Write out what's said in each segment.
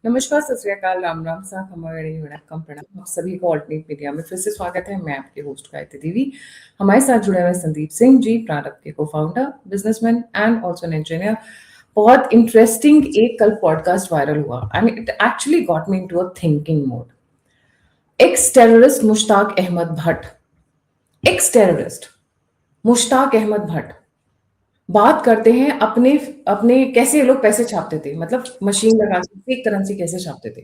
नमस्कार, सत श्री अकाल, राम राम, साहब हमारे वणक्कम प्रणाम। आप सभी को ऑल्टरनेट मीडिया में फिर से स्वागत है। मैं आपके होस्ट गायत्री देवी। हमारे साथ जुड़े हुए संदीप सिंह जी, प्रारंभ के co-founder, businessman and also an engineer. बहुत इंटरेस्टिंग एक कल पॉडकास्ट वायरल हुआ and it actually got me into a thinking mode. Ex terrorist Mushtaq Ahmed Bhat, ex terrorist Mushtaq Ahmed Bhat बात करते हैं अपने अपने कैसे ये लोग पैसे छापते थे, मतलब मशीन लगा के फेक करेंसी कैसे छापते थे।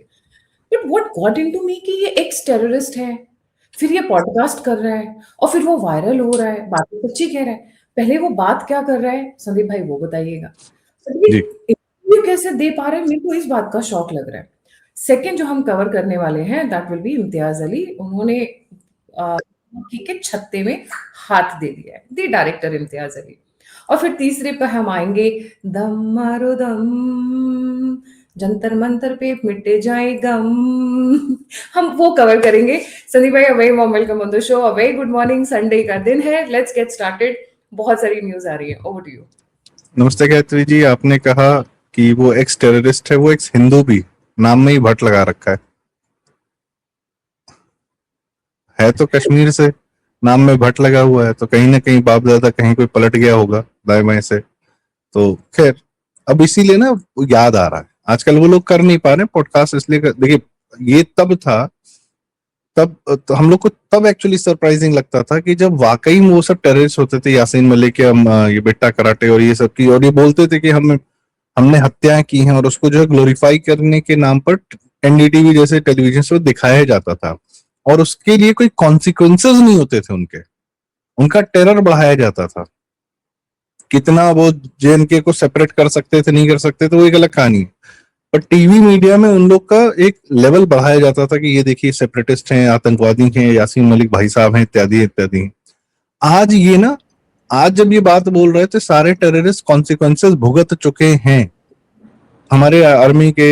But what got into me कि ये एक्स टेररिस्ट है, फिर ये पॉडकास्ट कर रहा है और फिर वो वायरल हो रहा है, बातें सच्ची कह रहा है। पहले वो बात क्या कर रहा है संदीप भाई, वो बताइएगा। जी। ये कैसे दे पा रहे हैं, मेरे को इस बात का शौक लग रहा है। सेकंड जो हम कवर करने वाले हैं that will be Imtiaz Ali. उन्होंने के छत्ते में हाथ दे दिया है, दी डायरेक्टर इम्तियाज अली। और फिर तीसरे पर हम आएंगे, दम मारो दम, जंतर मंतर पे मिटे जाए गम। हम वो कवर करेंगे। संदीप भाई, a very warm welcome on the show. A very good morning, Sunday का दिन है, लेट्स गेट स्टार्टेड। बहुत सारी न्यूज आ रही है, ओवर टू यू। नमस्ते गायत्री जी, आपने कहा कि वो एक्स टेररिस्ट है, वो एक्स हिंदू भी, नाम में ही भट्ट लगा रखा है तो कश्मीर से, नाम में भट्ट लगा हुआ है, तो कहीं ना कहीं बाप दादा कहीं कोई पलट गया होगा दाएं बाएं से। तो खैर, अब इसीलिए ना वो याद आ रहा है। आजकल वो लोग कर नहीं पा रहे पॉडकास्ट, इसलिए देखिए, ये तब था, तब तो हम लोग को तब एक्चुअली सरप्राइजिंग लगता था कि जब वाकई में वो सब टेररिस्ट होते थे, यासीन मलिक या ये बेट्टा कराटे और ये सब की, और ये बोलते थे कि हमने हत्याएं की हैं, और उसको जो है ग्लोरीफाई करने के नाम पर एनडीटीवी जैसे टेलीविजन से दिखाया जाता था, और उसके लिए कोई कॉन्सिक्वेंसेस नहीं होते थे उनका टेरर बढ़ाया जाता था। कितना वो जेएनके को सेपरेट कर सकते थे, नहीं कर सकते थे, वो एक अलग कहानी है। पर टीवी मीडिया में उन लोग का एक लेवल बढ़ाया जाता था कि ये देखिए सेपरेटिस्ट हैं, आतंकवादी हैं, यासीन मलिक भाई साहब हैं, इत्यादि इत्यादि। आज जब ये बात बोल रहे थे, सारे टेररिस्ट कॉन्सिक्वेंसेस भुगत चुके हैं। हमारे आर्मी के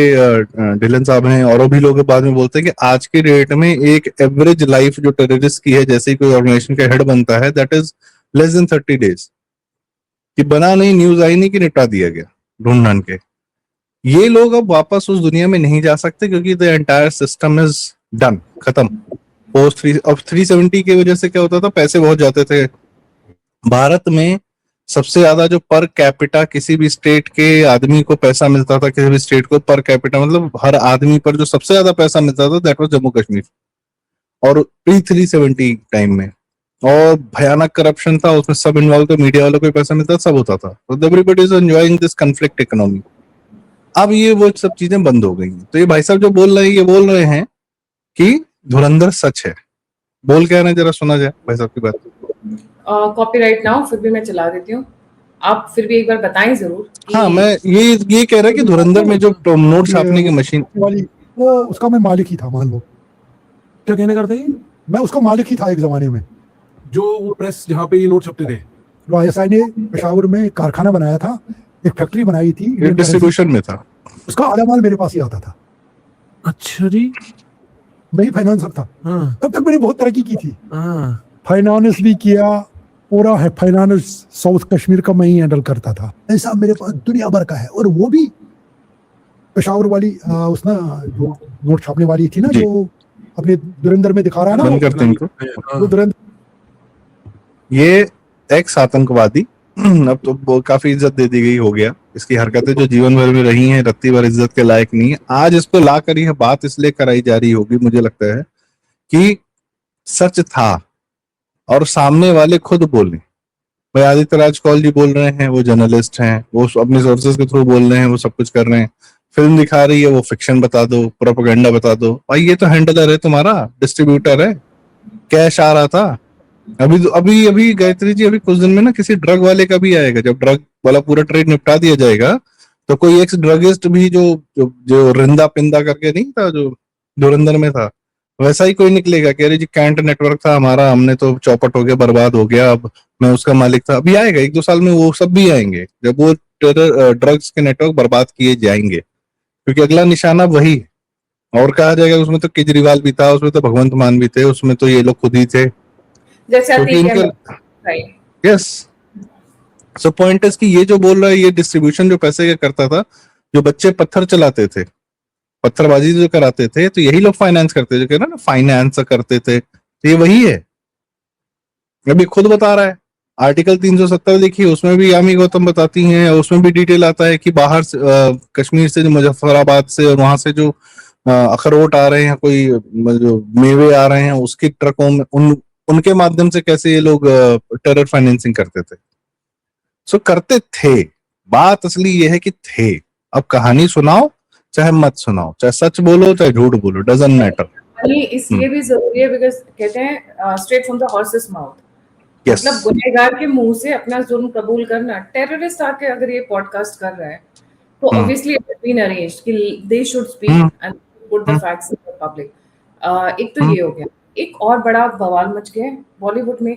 ढिलन साहब हैं और भी लोग बाद में बोलते हैं कि आज के डेट में एक एवरेज लाइफ जो टेररिस्ट की है, जैसे ही कोई ऑर्गेनाइजेशन का हेड बनता है, that is less than 30 days। कि बना नहीं, न्यूज आई नहीं कि निपटा दिया गया ढूंढ ढांड के। ये लोग अब वापस उस दुनिया में नहीं जा सकते क्योंकि the entire system is done, खत्म। पोस्ट 370 की वजह से क्या होता था, पैसे बहुत जाते थे। भारत में सबसे ज्यादा जो पर कैपिटा किसी भी स्टेट के आदमी को पैसा मिलता था, किसी भी स्टेट को पर कैपिटा मतलब हर आदमी पर जो सबसे ज्यादा पैसा मिलता था, दैट वाज जम्मू कश्मीर, और प्री 370 टाइम में। और भयानक करप्शन था उसमें, सब इन्वॉल्व थे, मीडिया वालों को पैसा मिलता, सब होता था। तो everybody is enjoying this conflict economy. अब ये वो सब चीजें बंद हो गई हैं। तो ये भाई साहब जो बोल रहे हैं, ये बोल रहे हैं कि धुरंधर सच है। बोल क्या है, जरा सुना जाए भाई साहब की बात। कॉपीराइट ना हो फिर भी मैं चला देती हूँ, आप फिर भी एक बार बताएं जरूर कि... हाँ, मैं ये कह रहा है कि धुरंधर में जो नोट छापने की मशीन वाली, वो उसका मैं मालिक ही था, मान लो। क्या कहने करते हैं, मैं उसका मालिक ही था एक जमाने में, जो वो प्रेस जहाँ पे ये नोट छपते थे। जो आईएसआई ने पेशावर में एक कारखाना बनाया था, एक फैक्ट्री बनाई थी, डिस्ट्रीब्यूशन में था, उसका आधा माल मेरे पास ही आता था। अच्छा जी, मैं ही फाइनेंसर था। हाँ तब तक मैंने बहुत तरक्की की थी, हाँ। फाइनेंस भी किया, पूरा है फाइनेंस साउथ कश्मीर का मैं ही हैंडल करता था। ऐसा मेरे पास दुनिया भर का है। और वो भी पेशावर वाली उसना जो नोट छापने वाली थी ना, जो अपने धुरंधर में दिखा रहा है ना, बंद करते इनको। वो धुरंधर, ये एक्स आतंकवादी अब तो काफी इज्जत दे दी गई हो गया। इसकी हरकतें जो जीवन भर में रही हैं, रत्ती भर इज्जत के लायक नहीं है। आज इसको ला कर यह बात इसलिए कराई जा रही होगी, मुझे लगता है कि सच था और सामने वाले खुद बोले। भाई आदित्य राज कौल जी बोल रहे हैं, वो जर्नलिस्ट हैं, वो अपने सोर्सेज के थ्रू बोल रहे हैं, वो सब कुछ कर रहे हैं। फिल्म दिखा रही है, वो फिक्शन बता दो, प्रोपेगेंडा बता दो। भाई ये तो हैंडलर है तुम्हारा, डिस्ट्रीब्यूटर है, कैश आ रहा था। अभी गायत्री जी, अभी कुछ दिन में ना किसी ड्रग वाले का भी आएगा। जब ड्रग वाला पूरा ट्रेड निपटा दिया जाएगा, तो कोई एक्स ड्रगिस्ट भी जो रिंदा पिंदा करके नहीं था, जो धुरंधर में था, वैसा ही कोई निकलेगा कि अरे जी कैंट नेटवर्क था हमारा, हमने तो चौपट हो गया, बर्बाद हो गया, अब मैं उसका मालिक था। अभी आएगा 1-2 साल में, वो सब भी आएंगे जब वो ड्रग्स के नेटवर्क बर्बाद किए जाएंगे, क्योंकि अगला निशाना वही है। और कहा जाएगा उसमें तो केजरीवाल भी था, उसमें तो भगवंत मान भी थे, उसमें तो ये लोग खुद ही थे, क्योंकि इनके यस। सो पॉइंट इज कि ये जो बोल रहा है, ये डिस्ट्रीब्यूशन जो पैसे का करता था, जो बच्चे पत्थर चलाते थे, पत्थरबाजी जो कराते थे तो यही लोग फाइनेंस करते, जो कह रहे ना फाइनेंस करते थे, तो ये वही है। अभी खुद बता रहा है, आर्टिकल 370 देखिए, उसमें भी यामी गौतम बताती हैं, उसमें भी डिटेल आता है कि बाहर से कश्मीर से जो मुजफ्फराबाद से और वहां से जो अखरोट आ रहे हैं, कोई जो मेवे आ रहे हैं, उसकी ट्रकों में उनके माध्यम से कैसे ये लोग टेरर फाइनेंसिंग करते थे। सो करते थे, बात असली ये है कि थे। अब कहानी सुनाओ चाहे मत सुनाओ, चाहे सच बोलो चाहे झूठ बोलो, डजंट मैटर। ये इसलिए भी जरूरी है बिकॉज कहते हैं straight from the horses mouth, yes, मतलब गुनहगार के मुंह से अपना जुर्म कबूल करना। टेररिस्ट आके अगर ये पॉडकास्ट कर रहा है तो ऑब्वियसली इट बीन अरेंज्ड कि they should speak and put the facts in the public. एक तो ये हो गया, एक और बड़ा बवाल मच गया है बॉलीवुड में।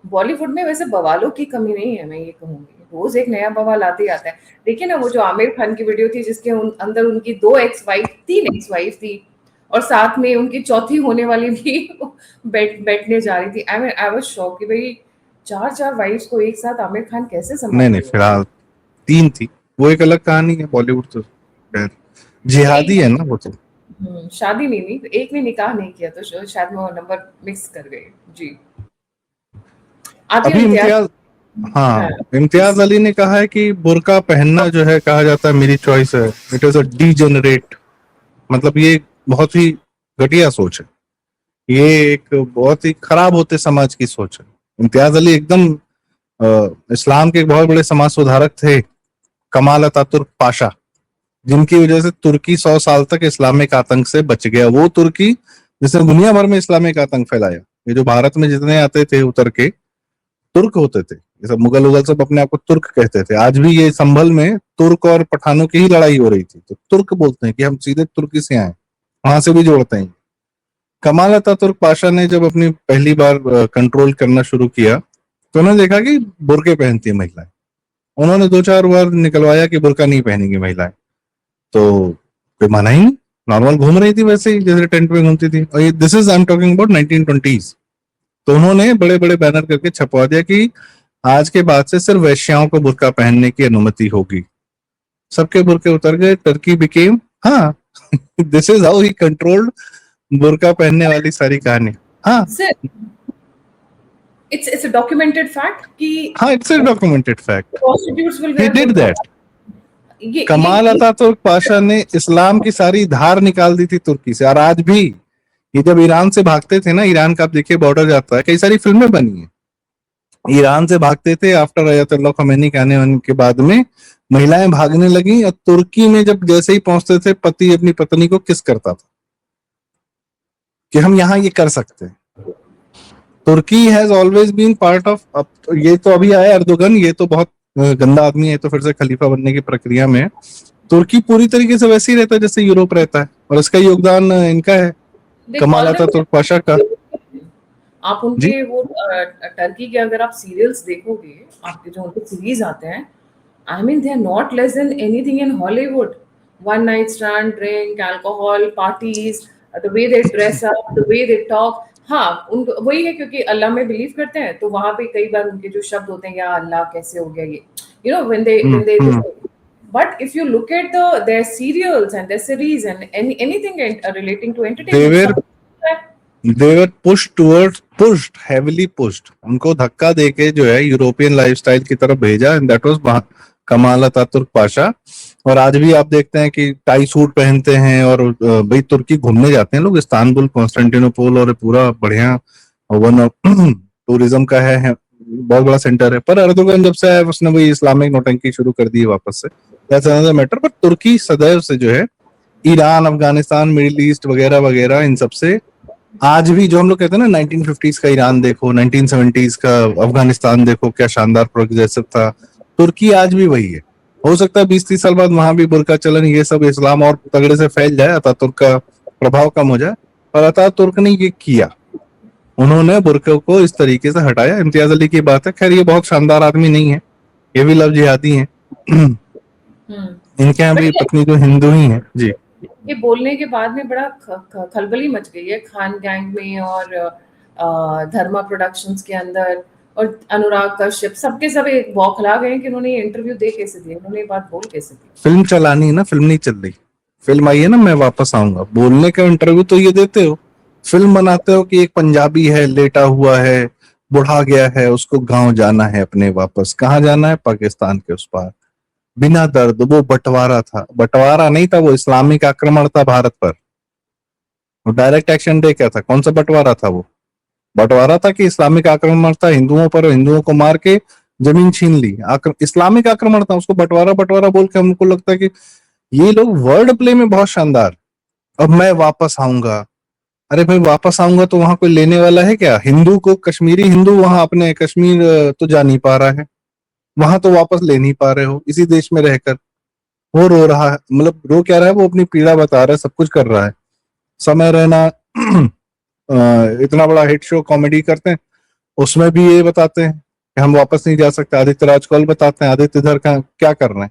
बॉलीवुड में वैसे बवालों की कमी नहीं है, मैं ये कहूंगी, रोज एक नया बवाल आते ही आता है। देखिए ना वो जो आमिर खान की वीडियो थी जिसके अंदर उनकी 3 एक्स वाइफ थी और साथ में उनकी चौथी होने वाली भी बैठने जा रही थी। आई वाज शॉक कि भाई 4 वाइफ्स को एक साथ आमिर खान कैसे संभाल नहीं फिलहाल 3 थी, वो एक अलग कहानी है। बॉलीवुड तो खैर जिहादी है ना वो तो। शादी नहीं, एक ने निकाह नहीं किया तो शायद मैं वो नंबर मिक्स कर गई। जी अभी इम्तियाज, हाँ, इम्तियाज अली ने कहा है कि बुर्का पहनना जो है, कहा जाता है मेरी चॉइस है, इट इज अ डीजेनरेट, मतलब ये बहुत ही घटिया सोच है, ये एक बहुत ही खराब होते समाज की सोच है। इम्तियाज अली एकदम इस्लाम के एक बहुत बड़े समाज सुधारक थे, कमाल अतातुर्क पाशा, जिनकी वजह से तुर्की 100 साल तक इस्लामिक आतंक से बच गया। वो तुर्की जिसने दुनिया भर में इस्लामिक आतंक फैलाया। ये जो भारत में जितने आते थे उतर के तुर्क होते थे, ये सब मुगल उगल सब अपने आप को तुर्क कहते थे। आज भी ये संभल में तुर्क और पठानों की ही लड़ाई हो रही थी, तो तुर्क बोलते हैं कि हम सीधे तुर्की से आए, वहां से भी जोड़ते हैं। कमाल अतातुर्क पाशा ने जब अपनी पहली बार कंट्रोल करना शुरू किया तो उन्होंने देखा कि बुर्के पहनती है महिलाएं। उन्होंने 2-4 बार निकलवाया कि बुर्का नहीं पहनेंगी महिलाएं, तो कोई माना ही नहीं, नॉर्मल घूम रही थी वैसे ही जैसे टेंट में घूमती थी। और ये this is I am talking about 1920s। तो उन्होंने बड़े बड़े बैनर करके छपवा दिया कि आज के बाद से सिर्फ वैश्याओं को बुर्का पहनने की अनुमति होगी। सबके बुर्के उतर गए, टर्की बिकेम, हाँ this is how he controlled बुर्का पहनने वाली सारी कहानी। हाँ it's a documented fact कि हाँ, it's a documented fact, prostitutes will he wear did burqa। That. Kemal Ataturk Pasha ने इस्लाम की सारी धार निकाल दी थी तुर्की से। और आज भी ये जब ईरान से भागते थे ना, ईरान का आप देखिए बॉर्डर जाता है, कई सारी फिल्में बनी है, ईरान से भागते थे आफ्टर अयतुल्लाह खमैनी के आने के बाद में महिलाएं भागने लगी, और तुर्की में जब जैसे ही पहुंचते थे पति अपनी पत्नी को किस करता था कि हम यहाँ ये कर सकते हैं। तुर्की has always been part of, ये तो अभी आया अर्दोगन, ये तो बहुत गंदा आदमी है, तो फिर से खलीफा बनने की प्रक्रिया में। तुर्की पूरी तरीके से वैसे ही रहता है जैसे यूरोप रहता है, और इसका योगदान इनका है, कमाल अतातुर्क पाशा का। आप उनके वो टर्की के अगर आप सीरियल्स देखोगे, आपके जो उनके सीरीज आते हैं, I mean they are not less than anything in Hollywood. One night stand, drink, alcohol, parties, the way they dress up, the way they talk. हाँ, उन वही है क्योंकि अल्लाह में बिलीव करते हैं, तो वहां पे कई बार उनके जो शब्द होते हैं, या अल्लाह कैसे हो गया ये, you know when they but if you look at their serials and their series and anything relating to entertainment, they were pushed heavily pushed, उनको धक्का देके जो है यूरोपियन लाइफस्टाइल की तरफ भेजा, and that was Kemal Ataturk Pasha. और आज भी आप देखते हैं कि टाई सूट पहनते हैं, और भाई तुर्की घूमने जाते हैं लोग, इस्तांबुल, कॉन्स्टेंटिनोपल, और पूरा बढ़िया वन टूरिज्म का है, बहुत बड़ा सेंटर है। पर अर्दोगन जब से आया उसने वही इस्लामिक नौटंकी शुरू कर दी वापस से, दैट्स अनदर मैटर। पर तुर्की सदैव से जो है ईरान, अफगानिस्तान, मिडिल ईस्ट वगैरह वगैरह, इन सबसे आज भी जो हम लोग कहते हैं ना 1950s का ईरान देखो, 1970s का अफगानिस्तान देखो, क्या शानदार प्रोग्रेसिव था, तुर्की आज भी वही है। हो सकता है 20-30 साल बाद वहां भी बुर्का चलन, ये सब इस्लाम और तगड़े से फैल जाए, अतातुर्क का प्रभाव कम हो जाए, पर अतातुर्क ने ये किया, उन्होंने बुर्के को इस तरीके से हटाया। इम्तियाज अली की बात है, खैर ये बहुत शानदार आदमी नहीं है, ये भी लव जिहादी हैं। इनके यहाँ भी पत्नी जो हिंदू ही है जी। ये बोलने के बाद में बड़ा खलबली मच गई है खान गैंग में और धर्मा प्रोडक्शंस के अंदर, और अनुराग कश्यप सबके सब एक बौखला गए कि उन्होंने इंटरव्यू दे कैसे दिया, उन्होंने ये बात बोल कैसे दी। फिल्म चलानी है ना, फिल्म नहीं चल रही, फिल्म आई है ना मैं वापस आऊंगा, बोलने का इंटरव्यू तो ये देते हो, फिल्म बनाते हो कि एक पंजाबी है लेटा हुआ है, बुढ़ा गया है, उसको गांव जाना है अपने वापस, कहाँ जाना है, पाकिस्तान के उस पार, बिना दर्द। वो बंटवारा था, बंटवारा नहीं था, वो इस्लामिक आक्रमण था भारत पर। वो डायरेक्ट एक्शन डे क्या था, कौन सा बंटवारा था वो? बंटवारा था कि इस्लामिक आक्रमण था हिंदुओं पर, हिंदुओं को मार के जमीन छीन ली, इस्लामिक आक्रमण था, उसको बंटवारा बंटवारा बोल के हमको लगता है कि ये लोग वर्ड प्ले में बहुत शानदार। अब मैं वापस आऊंगा, अरे भाई वापस आऊंगा तो वहां कोई लेने वाला है क्या? हिंदू को, कश्मीरी हिंदू वहां अपने कश्मीर तो जा नहीं पा रहा है, वहां तो वापस ले नहीं पा रहे हो इसी देश में रहकर। वो रो रहा है, मतलब रो क्या रहा है, वो अपनी पीड़ा बता रहा है, सब कुछ कर रहा है। समय रहना इतना बड़ा हिट शो कॉमेडी करते हैं, उसमें भी ये बताते हैं कि हम वापस नहीं जा सकते। आदित्य राजकौल बताते हैं आदित्य इधर का क्या कर रहे हैं,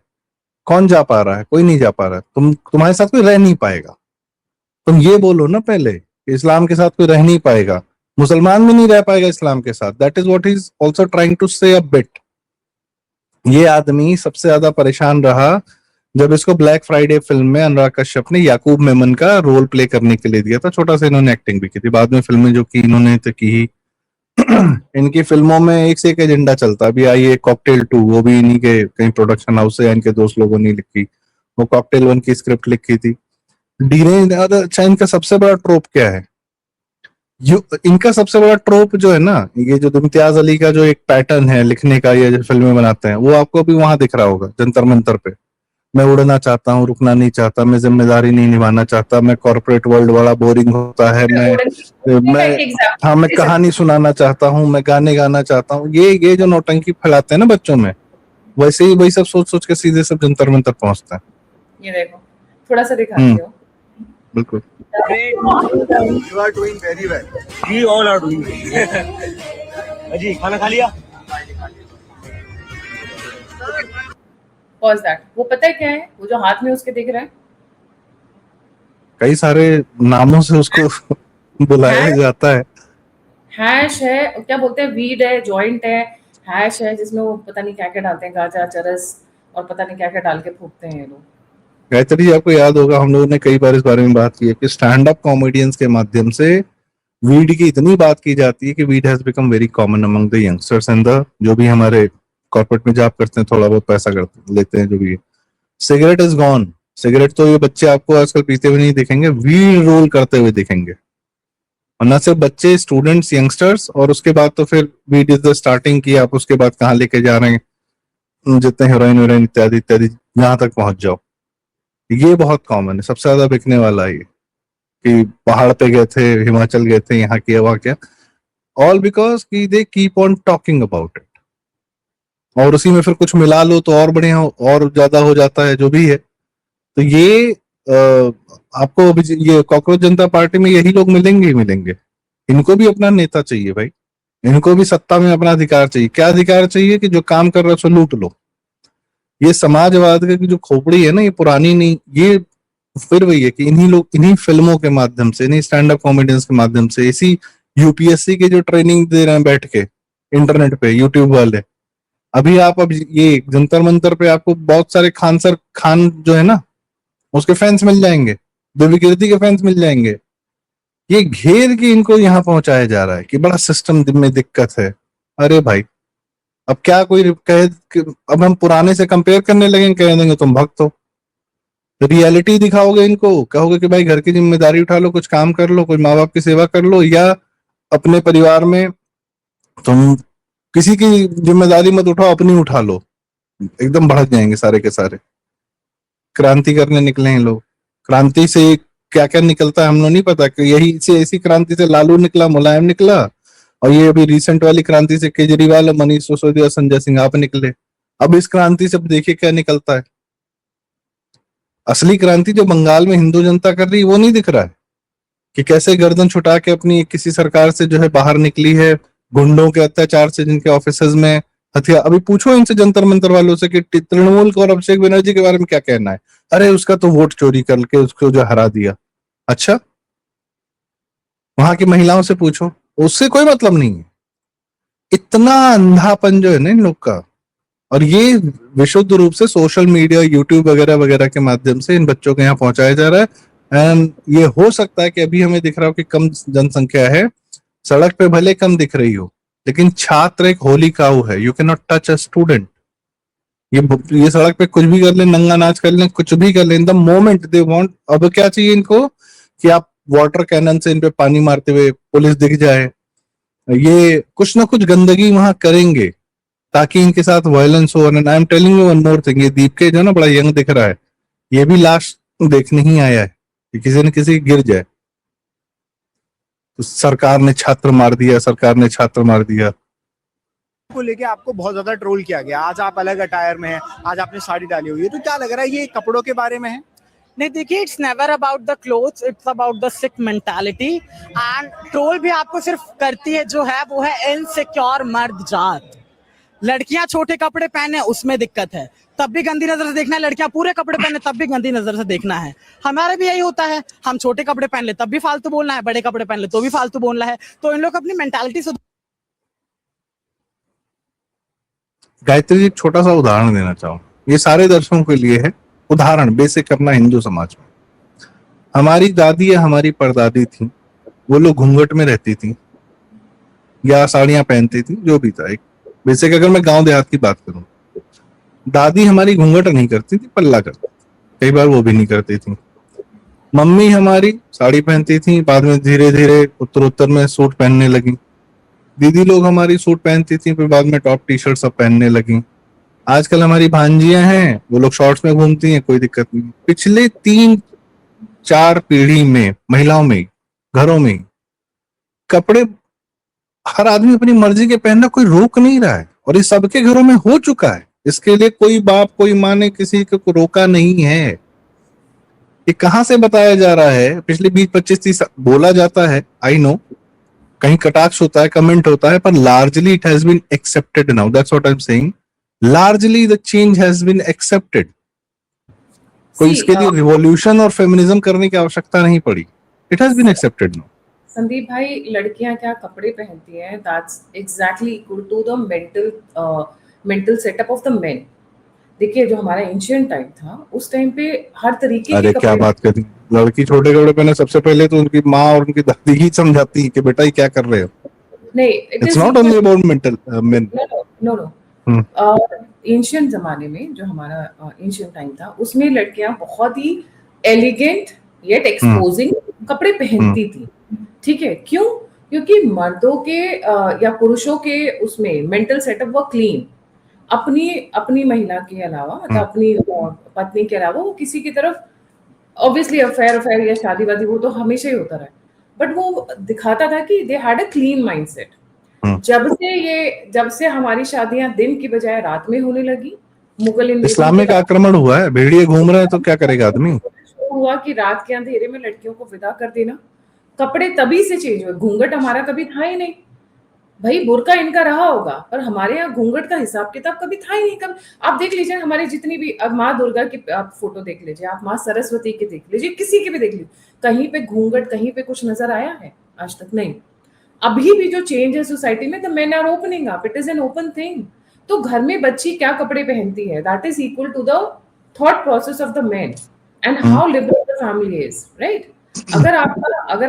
कौन जा पा रहा है? कोई नहीं जा पा रहा है। तुम्हारे साथ कोई रह नहीं पाएगा। तुम ये बोलो ना पहले कि इस्लाम के साथ कोई रह नहीं पाएगा, मुसलमान भी नहीं रह पाएगा इस्लाम के साथ। That is what he is also trying to say a bit. ये आदमी सबसे ज्यादा परेशान रहा जब इसको ब्लैक फ्राइडे फिल्म में अनुराग कश्यप ने याकूब मेमन का रोल प्ले करने के लिए दिया था। छोटा सा इन्होंने एक्टिंग भी की थी, बाद में फिल्में जो की इन्होंने तो की ही। इनकी फिल्मों में एक से एक एजेंडा चलता। अभी आई है कॉकटेल 2, वो भी इन्हीं के कहीं प्रोडक्शन हाउस से या इनके दोस्त लोगों ने लिखी। वो कॉकटेल 1 की स्क्रिप्ट लिखी थी। डीरेंज। अच्छा, इनका सबसे बड़ा ट्रोप क्या है? इनका सबसे बड़ा ट्रोप जो है ना, ये जो इम्तियाज अली का जो एक पैटर्न है लिखने का, ये जो फिल्में बनाते हैं, वो आपको भी वहां दिख रहा होगा जंतर मंतर पे। मैं उड़ना चाहता हूँ, रुकना नहीं चाहता, मैं जिम्मेदारी नहीं निभाना चाहता, मैं कॉर्पोरेट वर्ल्ड बड़ा बोरिंग होता है, मैं एक एग्जाम्पल हाँ मैं दे सकते कहानी सुनाना चाहता हूँ, मैं गाने गाना चाहता हूँ। ये जो नौटंकी फैलाते हैं ना बच्चों में, वैसे ही वही सब सोच सोच के सीधे सब जंतर मंतर पहुंचते हैं। हैं। ये देखो थोड़ा सा दिखाती हूँ। बिल्कुल। Great. You are doing very well. We all are doing well. अजी खाना खा लिया? Pause that. वो पता है क्या है, वो जो हाथ में उसके दिख रहा है, कई सारे नामों से उसको बुलाया जाता है। हैश है, क्या बोलते हैं, वीड है, जॉइंट है, हैश है जिसमें वो पता नहीं क्या क्या डालते हैं, गांजा, चरस और पता नहीं क्या क्या डाल के फूकते हैं ये लोग। गायत्री जी, आपको याद होगा हम लोगों ने कई बार इस बारे में बात की है कि स्टैंड अप कॉमेडियंस के माध्यम से वीड की इतनी बात की जाती है कि weed has become very common among the youngsters and the जो भी हमारे कॉर्पोरेट में जॉब करते हैं, थोड़ा बहुत पैसा करते लेते हैं जो भी है। Cigarette is gone. सिगरेट तो ये बच्चे आपको आजकल पीते हुए नहीं दिखेंगे, वीड रोल करते हुए दिखेंगे। और न सिर्फ बच्चे, स्टूडेंट्स, यंगस्टर्स, और उसके बाद तो फिर वीड इज द स्टार्टिंग की आप उसके बाद कहाँ लेके जा रहे हैं, जितने हीरोइन वीरोइन इत्यादि इत्यादि यहाँ तक पहुंच जाओ। ये बहुत कॉमन है, सबसे ज्यादा बिकने वाला है ये कि पहाड़ पे गए थे, हिमाचल गए थे, यहाँ किया वहां किया, ऑल बिकॉज कि they keep on talking about it. और उसी में फिर कुछ मिला लो तो और बढ़िया और ज्यादा हो जाता है जो भी है। तो ये आपको अभी ये कॉकरोच जनता पार्टी में यही लोग मिलेंगे ही मिलेंगे। इनको भी अपना नेता चाहिए भाई, इनको भी सत्ता में अपना अधिकार चाहिए। क्या अधिकार चाहिए? कि जो काम कर रहा है उसको लूट लो। ये समाजवाद की जो खोपड़ी है ना, ये पुरानी नहीं, ये फिर वही है कि इन्हीं लोग, इन्हीं फिल्मों के माध्यम से, इन्हीं स्टैंड अप कॉमेडियंस के माध्यम से, इसी यूपीएससी के जो ट्रेनिंग दे रहे हैं बैठ के इंटरनेट पे यूट्यूब वाले। अभी आप अब ये जंतर मंतर पे आपको बहुत सारे खान जो है ना, उसके फैंस मिल जाएंगे, देवी के फैंस मिल जाएंगे। ये घेर के इनको यहाँ पहुंचाया जा रहा है कि बड़ा सिस्टम में दिक्कत है। अरे भाई, अब क्या कोई कहे अब हम पुराने से कंपेयर करने लगे, कह देंगे तुम भक्त हो। रियलिटी दिखाओगे इनको, कहोगे कि भाई घर की जिम्मेदारी उठा लो, कुछ काम कर लो, कोई माँ बाप की सेवा कर लो, या अपने परिवार में तुम किसी की जिम्मेदारी मत उठाओ, अपनी उठा लो। एकदम भड़क जाएंगे सारे के सारे। क्रांति करने निकले हैं लोग। क्रांति से क्या क्या निकलता है हम लोग नहीं पता, कि यही से ऐसी क्रांति से लालू निकला, मुलायम निकला, और ये अभी रिसेंट वाली क्रांति से केजरीवाल, मनीष सिसोदिया, संजय सिंह आप निकले। अब इस क्रांति से देखिए क्या निकलता है। असली क्रांति जो बंगाल में हिंदू जनता कर रही है वो नहीं दिख रहा है कि कैसे गर्दन छुटा के अपनी किसी सरकार से जो है बाहर निकली है, गुंडों के अत्याचार से, जिनके ऑफिसेज में हथियार। अभी पूछो इनसे जंतर मंतर वालों से कि तृणमूल को और अभिषेक बनर्जी के बारे में क्या कहना है। अरे उसका तो वोट चोरी करके उसको जो हरा दिया। अच्छा, वहां की महिलाओं से पूछो, उससे कोई मतलब नहीं है। इतना अंधापन जो है ना इन लोग का, और ये विशुद्ध रूप से सोशल मीडिया, यूट्यूब वगैरह वगैरह के माध्यम से इन बच्चों के यहाँ पहुंचाया जा रहा है। एंड ये हो सकता है कि अभी हमें दिख रहा हो कि कम जनसंख्या है, सड़क पे भले कम दिख रही हो, लेकिन छात्र एक होली काऊ है। You can not touch a student. ये सड़क पे कुछ भी कर ले, नंगा नाच कर ले, कुछ भी कर ले, in the moment they want. अब क्या चाहिए इनको कि आप वाटर कैनन से इन पे पानी मारते हुए पुलिस दिख जाए, ये कुछ ना कुछ गंदगी वहां करेंगे ताकि इनके साथ वायलेंस हो। And I am telling you one more thing, ये दीप के जो ना बड़ा यंग दिख रहा है, ये भी लाश देखने ही आया है कि किसी न किसी गिर जाए तो सरकार ने छात्र मार दिया, सरकार ने छात्र मार दिया। को लेके आपको बहुत ज्यादा ट्रोल किया गया। आज आप अलग अटायर में हैं, आज आपने साड़ी डाली हुई है, तो क्या लग रहा है ये कपड़ों के बारे में है? नहीं देखिए, it's never about the clothes, it's about the sick mentality. And troll भी आपको सिर्फ करती है जो है वो है इनसिक्योर मर्द जात। लड़कियां छोटे कपड़े पहने उसमें दिक्कत है, तब भी गंदी नजर से देखना है। लड़कियां पूरे कपड़े पहने तब भी गंदी नजर से देखना है। हमारे भी यही होता है, हम छोटे कपड़े पहन ले तब भी फालतू बोलना है, बड़े कपड़े पहन ले तो भी फालतू बोलना है। तो इन लोग अपनी मेंटालिटी से। गायत्री जी, एक छोटा सा उदाहरण देना चाहूँ, ये सारे दर्शकों के लिए है। उदाहरण बेसिक अपना हिंदू समाज में, हमारी दादी या हमारी परदादी थी, वो लोग घूंघट में रहती थी या साड़ियां पहनती थी, जो भी था। एक बेसिक अगर मैं गांव देहात की बात करूं, दादी हमारी घूंघट नहीं करती थी, पल्ला करती थी, कई बार वो भी नहीं करती थी। मम्मी हमारी साड़ी पहनती थी, बाद में धीरे धीरे उत्तरोत्तर में सूट पहनने लगी। दीदी लोग हमारी सूट पहनती थी, फिर बाद में टॉप टी शर्ट सब पहनने लगी। आजकल हमारी भांजियां हैं, वो लोग शॉर्ट्स में घूमती हैं, कोई दिक्कत नहीं। पिछले 3-4 पीढ़ी में महिलाओं में, घरों में कपड़े हर आदमी अपनी मर्जी के पहनना कोई रोक नहीं रहा है, और ये सबके घरों में हो चुका है। इसके लिए कोई बाप कोई माँ ने किसी को रोका नहीं है। ये कहाँ से बताया जा रहा है? पिछले 20-25-30 बोला जाता है, आई नो, कहीं कटाक्ष होता है, कमेंट होता है, पर largely it has been accepted now. That's what I am saying, largely the change has been accepted. कोई इसके लिए रिवॉल्यूशन और फेमिनिज्म करने की आवश्यकता नहीं पड़ी, it has been accepted now. Sandeep भाई, लड़कियां क्या कपड़े पहनती हैं, that's exactly equal to the mental setup of the men. देखिए, जो हमारा एंशिएंट टाइम था, उस टाइम पे हर तरीके अरे के क्या कपड़े। बात करी, लड़की छोटे कपड़े पहने सबसे पहले तो उनकी माँ और उनकी दादी ही समझाती है कि बेटा ये क्या कर रहे हो। नहीं, it it's is not only about mental men. No. Ancient जमाने में, जो हमारा एंशिएंट टाइम था, उसमें लड़कियां बहुत ही एलिगेंट येट एक्सपोजिंग कपड़े पहनती थी। ठीक है, क्यों? क्योंकि मर्दों के या पुरुषों के उसमें मेंटल सेटअप वो क्लीन, अपनी महिला के अलावा, अपनी पत्नी के अलावा वो किसी की तरफ ऑब्वियसली अफेयर या शादी वादी वो तो हमेशा ही होता रहा, बट वो दिखाता था कि they had a clean mindset. जब से हमारी शादियां दिन की बजाय रात में होने लगी, मुगल इस्लामिक आक्रमण हुआ है, भेड़िए घूम रहे हैं तो क्या करेगा आदमी। हुआ कि रात के अंधेरे में लड़कियों को विदा कर देना। कपड़े तभी से चेंज हुए। घूंघट हमारा कभी था ही नहीं भाई, बुर्का इनका रहा होगा, पर हमारे यहाँ घूंघट का हिसाब किताब कभी था ही नहीं। कब आप देख लीजिए, हमारे जितनी भी, अब माँ दुर्गा की आप फोटो देख लीजिए, आप माँ सरस्वती की देख लीजिए, किसी की भी देख लीजिए, कहीं पे घूंघट, कहीं पे कुछ नजर आया है? आज तक नहीं। अभी भी जो चेंज है सोसाइटी में, the men are opening up, it is an open thing. तो घर में बच्ची क्या कपड़े पहनती है, that is equal to the thought process of the man and how liberal the family is, right? अगर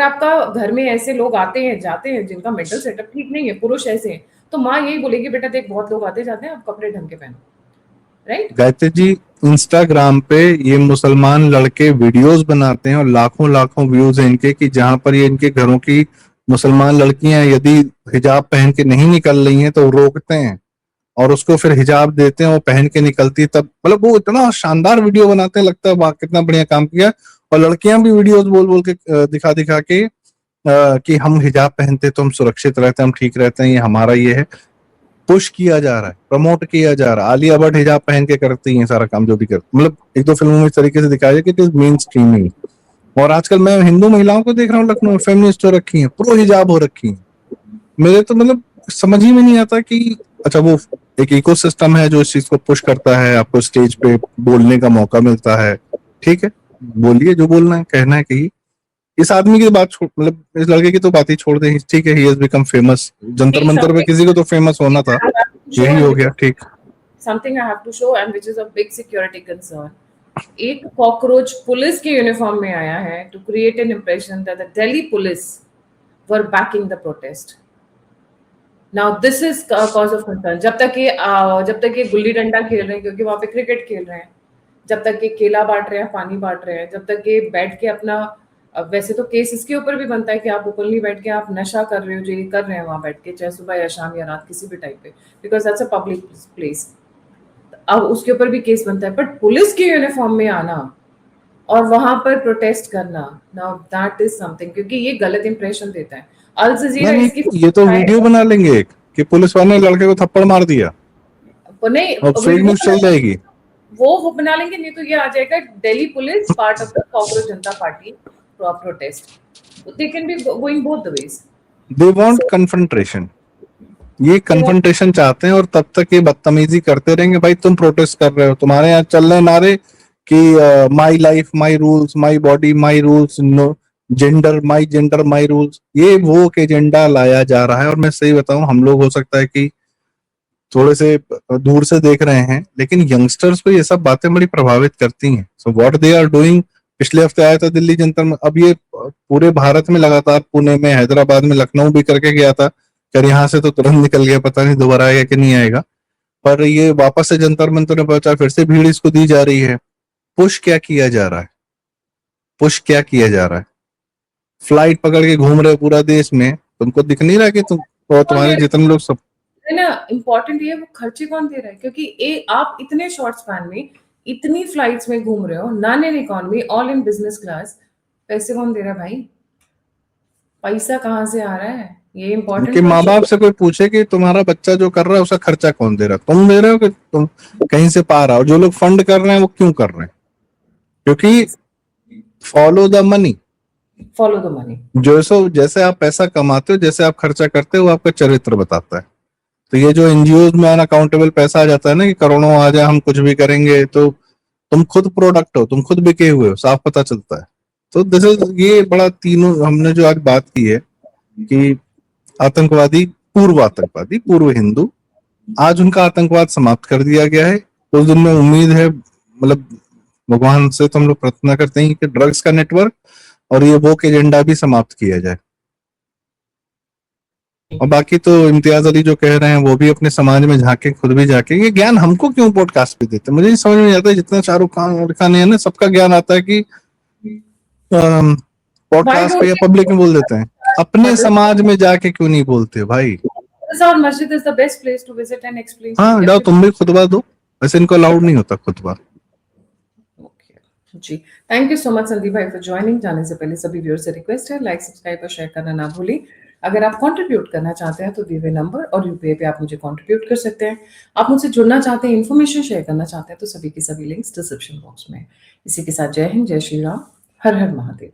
आपका घर में ऐसे लोग आते हैं जाते हैं जिनका मेंटल सेटअप ठीक नहीं है, पुरुष ऐसे हैं, तो माँ यही बोलेगी, बेटा देख बहुत लोग आते जाते हैं, आप कपड़े ढंग के पहनो, राइट? गायत्री जी, इंस्टाग्राम पे ये मुसलमान लड़के वीडियोस बनाते हैं और लाखों लाखों व्यूज हैं इनके, कि जहां पर ये इनके घरों की मुसलमान लड़कियां यदि हिजाब पहन के नहीं निकल रही हैं तो रोकते हैं और उसको फिर हिजाब देते हैं, वो पहन के निकलती है। तब मतलब वो इतना शानदार वीडियो बनाते हैं, लगता है वाह कितना बढ़िया काम किया। और लड़कियां भी वीडियोस बोल बोल के दिखा दिखा के कि हम हिजाब पहनते तो हम सुरक्षित रहते हैं, हम ठीक रहते हैं, ये हमारा ये है। पुश किया जा रहा है, प्रमोट किया जा रहा है। आलिया भट्ट हिजाब पहन के करती है सारा काम जो भी करती, मतलब 1-2 फिल्मों में इस तरीके से दिखाया जाए कि इट इज मेन स्ट्रीमिंग। और आजकल मैं हिंदू महिलाओं को देख रहा हूँ, लखनऊ फेमिनिस्ट हो रखी हैं, प्रो हिजाब हो रखी हैं। मेरे तो मतलब समझ ही में नहीं आता कि अच्छा, वो एक इकोसिस्टम है जो इस चीज को पुश करता है, आपको स्टेज पे बोलने का मौका मिलता है, ठीक है, बोलिए जो बोलना है, कहना है कहिए। इस आदमी की बात मतलब इस लड़के की तो बात ही छोड़ दें, ठीक है, he has become famous. Jantar Mantar पे किसी को तो फेमस होना था, यही हो गया, ठीक। something I have to show and which is a big security concern. एक कॉकरोच पुलिस के यूनिफॉर्म में आया है to create an impression that the Delhi police were backing the protest. Now this is a cause of concern. जब तक ये गुल्ली डंडा खेल रहे हैं, क्योंकि वहाँ पे क्रिकेट खेल रहे हैं, जब तक ये केला बांट रहे हैं, पानी बांट रहे हैं, जब तक ये बैठ के अपना, वैसे तो केस इसके ऊपर भी बनता है कि आप ओपनली बैठ के आप नशा कर रहे हो, जो ये कर रहे हैं वहाँ बैठ के, चाहे सुबह या शाम या रात किसी भी टाइम पे, because that's a public place, अब उसके ऊपर भी केस बनता है. बट पुलिस के यूनिफॉर्म में आना और वहां पर प्रोटेस्ट करना, नाउ दैट इज समथिंग, क्योंकि ये गलत इंप्रेशन देता है. अल जजीरा नहीं, इसकी ये तो वीडियो बना लेंगे एक कि पुलिस वाले ने लड़के को थप्पड़ मार दिया, नहीं और फेक न्यूज चल जाएगी. वो बना लेंगे, नहीं तो ये आ जाएगा Delhi police part of the cockroach Janta party protest. They can be going both the ways. They want confrontation, ये कन्फ्रंटेशन चाहते हैं, और तब तक ये बदतमीजी करते रहेंगे. भाई तुम प्रोटेस्ट कर रहे हो, तुम्हारे यहाँ चल रहे नारे कि my life my rules, my body my rules, no gender my rules. ये वो एजेंडा लाया जा रहा है. और मैं सही बताऊं, हम लोग हो सकता है कि थोड़े से दूर से देख रहे हैं, लेकिन यंगस्टर्स को ये सब बातें बड़ी प्रभावित करती हैं. So what they are doing, पिछले हफ्ते आया था दिल्ली जंतर में, अब ये पूरे भारत में लगातार, पुणे में, हैदराबाद में, लखनऊ भी करके गया था. फिर यहाँ से तो तुरंत निकल गया, पता नहीं दोबारा आएगा कि नहीं आएगा. पर ये वापस से जंतर मंतर में पहुंचा, फिर से भीड़ इसको दी जा रही है. पुश क्या किया जा रहा है, पुश क्या किया जा रहा है? फ्लाइट पकड़ के घूम रहे पूरा देश में, तुमको दिख नहीं रहा कि तुम्हारे जितने लोग सब है ना. इम्पोर्टेंट ये वो खर्चे कौन दे रहा है, क्योंकि आप इतने शॉर्ट स्पैन में इतनी फ्लाइट्स में घूम रहे हो, non in economy, all in business class, पैसे कौन दे रहा है भाई? पैसा कहाँ से आ रहा है, ये इम्पोर्टेंट. कि माँ बाप से कोई पूछे कि तुम्हारा बच्चा जो कर रहा है उसका खर्चा कौन दे रहा है? तुम दे रहे हो कि तुम कहीं से पा रहा हो? जो लोग फंड कर रहे हैं वो क्यों कर रहे हैं? क्योंकि follow the money. Follow the money. जैसे आप पैसा कमाते हो, जैसे आप खर्चा करते हो, वो आपका चरित्र बताता है. तो ये जो एनजीओ में अनअकाउंटेबल पैसा आ जाता है ना, कि करोड़ों आ जाए, हम कुछ भी करेंगे, तो तुम खुद प्रोडक्ट हो, तुम खुद बिके हुए हो, साफ पता चलता है. तो दिस इज, ये बड़ा, तीनों हमने जो आज बात की है कि आतंकवादी, पूर्व हिंदू, आज उनका आतंकवाद समाप्त कर दिया गया है. उस दिन में उम्मीद है, मतलब भगवान से तो हम लोग प्रार्थना करते हैं कि ड्रग्स का नेटवर्क और ये वोक एजेंडा भी समाप्त किया जाए. और बाकी तो इम्तियाज अली जो कह रहे हैं वो भी अपने समाज में झांके, खुद भी झांके. ये ज्ञान हमको क्यों पॉडकास्ट पे देते हैं, मुझे नहीं समझ में आता है. जितना शाहरुख खान है ना, सबका ज्ञान आता है कि पॉडकास्ट पे या पब्लिक में बोल देते हैं. अपने समाज में जाके क्यों नहीं बोलते भाई? मस्जिद is the best place to visit and explain. हाँ, जाओ तुम भी खुतबा दो. वैसे इनको अलाउड नहीं होता खुतबा. जी, thank you so much Sandeep भाई फॉर ज्वाइनिंग. जाने से पहले सभी व्यूअर्स से रिक्वेस्ट है, लाइक, सब्सक्राइब और शेयर करना ना भूलें. अगर आप कंट्रीब्यूट करना चाहते हैं तो दिए हुए नंबर और यूपीआई पे आप मुझे कंट्रीब्यूट कर सकते हैं. आप मुझसे जुड़ना चाहते हैं, इन्फॉर्मेशन शेयर करना चाहते हैं, तो सभी के सभी लिंक्स डिस्क्रिप्शन बॉक्स में. इसी के साथ जय हिंद, जय श्री राम, हर हर महादेव.